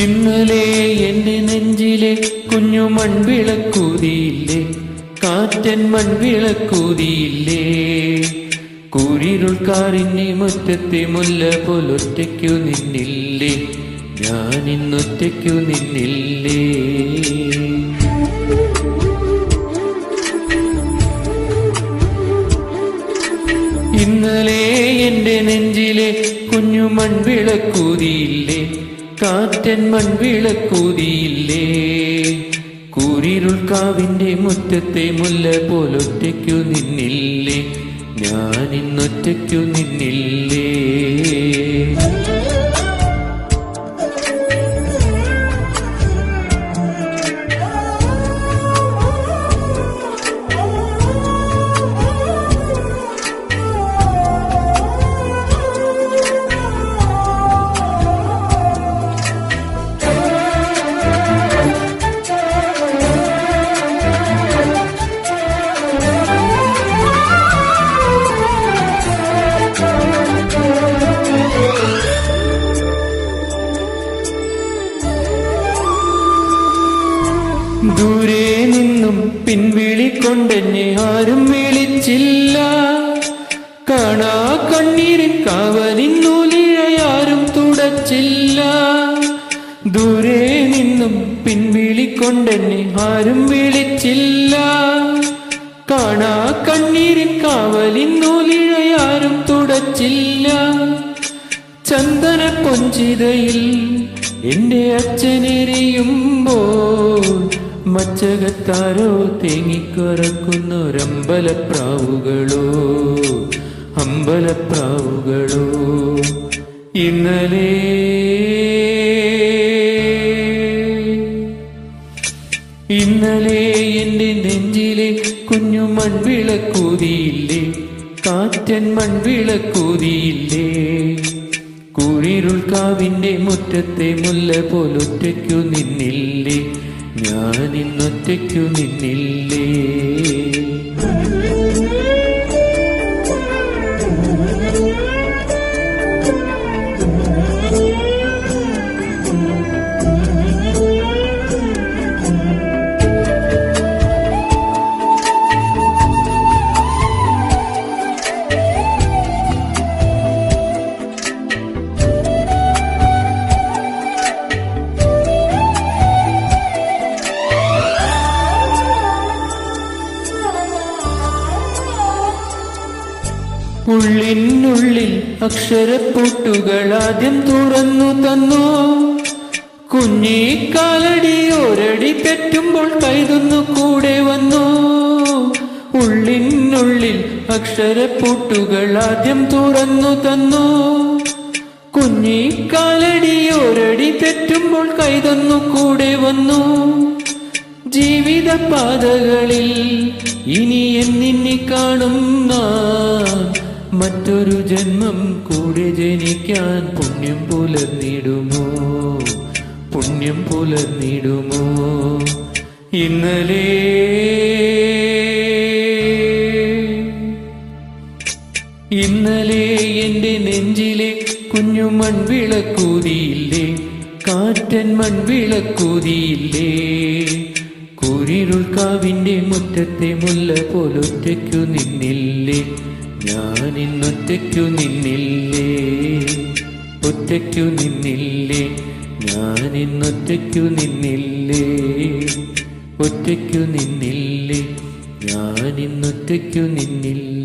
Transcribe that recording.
ഇന്നലെ എന്റെ നെഞ്ചിലെ കുഞ്ഞു മൺവിളക്കൂതിയില്ലേ, കാറ്റൻ മൺവിളക്കൂതിയില്ലേ. കൂരിരുൾക്കാറിന്റെ മുറ്റത്തെ മുല്ല പോലൊറ്റയ്ക്കു നിന്നില്ലേ, ഞാനിന്നൊറ്റയ്ക്കു നിന്നില്ലേ. ഇന്നലെ എന്റെ നെഞ്ചിലെ കുഞ്ഞു മൺവിളക്കൂതിയില്ലേ, കാറ്റൻ മൺവിളക്കൂതിയില്ലേ. കൂരിരുൾക്കാവിന്റെ മുറ്റത്തെ മുല്ല പോലൊറ്റയ്ക്കു നിന്നില്ലേ, ഞാനിന്നൊറ്റയ്ക്കു നിന്നില്ലേ. ദൂരെ നിന്നും പിൻവിളിക്കൊണ്ടെന്നെ ആരും വിളിച്ചില്ല, കാണാ കണ്ണീരിൻ കാവലിൻ നൂലിഴയാരും തുടച്ചില്ല. ദൂരെ നിന്നും പിൻവിളിക്കൊണ്ടെന്നെ ആരും വിളിച്ചില്ല, കാണാ കണ്ണീരിൻ കാവലിൻ നൂലിഴയാരും തുടച്ചില്ല. ചന്ദന പൊഞ്ചിതയിൽ എന്റെ അച്ഛനെറിയുമ്പോൾ മച്ചകത്താരോ തേങ്ങിക്കറക്കുന്നൊരമ്പലപ്രാവുകളോ, അമ്പലപ്രാവുകളോ. ഇന്നലെ എന്റെ നെഞ്ചിലെ കുഞ്ഞു മൺവിളക്കൂതിയില്ലേ, കാറ്റൻ മൺവിളക്കൂതിയില്ലേ. കൂരിരുൾക്കാവിന്റെ മുറ്റത്തെ മുല്ല പോലൊറ്റയ്ക്കു നിന്നില്ലേ, ഞാനിന്നൊറ്റയ്ക്കു നിന്നില്ലേ. ഉള്ളിനുള്ളിൽ അക്ഷരപ്പൂട്ടുകൾ ആദ്യം തുറന്നു തന്നു, കുഞ്ഞിക്കാലടി ഒരടി പെറ്റുമ്പോൾ കൈതൊന്നു കൂടെ വന്നു. ഉള്ളിനുള്ളിൽ അക്ഷരപ്പൂട്ടുകൾ ആദ്യം തുറന്നു തന്നു, കുഞ്ഞിക്കാലടി ഒരടി പെറ്റുമ്പോൾ കൈതൊന്നു കൂടെ വന്നു. ജീവിത പാതകളിൽ ഇനി എന്നിന്നെ കാണും നാം, മറ്റൊരു ജന്മം കൂടെ ജനിക്കാൻ പുണ്യം പുലർന്നിടുമോ, പുണ്യം പുലർന്നിടുമോ. ഇന്നലെ എന്റെ നെഞ്ചിലെ കുഞ്ഞു മൺവിളക്കൂതിയില്ലേ, കാറ്റൻ മൺവിളക്കൂതിയില്ലേ. കൂരിരുൾക്കാവിന്റെ മുറ്റത്തെ മുല്ല പോലൊറ്റയ്ക്കു നിന്നില്ലേ, ഞാനിന്നൊറ്റയ്ക്കു നിന്നില്ലേ, ഒറ്റയ്ക്കു നിന്നില്ലേ. ഞാനിന്നൊറ്റയ്ക്കു നിന്നില്ലേ, ഒറ്റയ്ക്കു നിന്നില്ലേ. ഞാനിന്നൊറ്റയ്ക്കു നിന്നില്ലേ.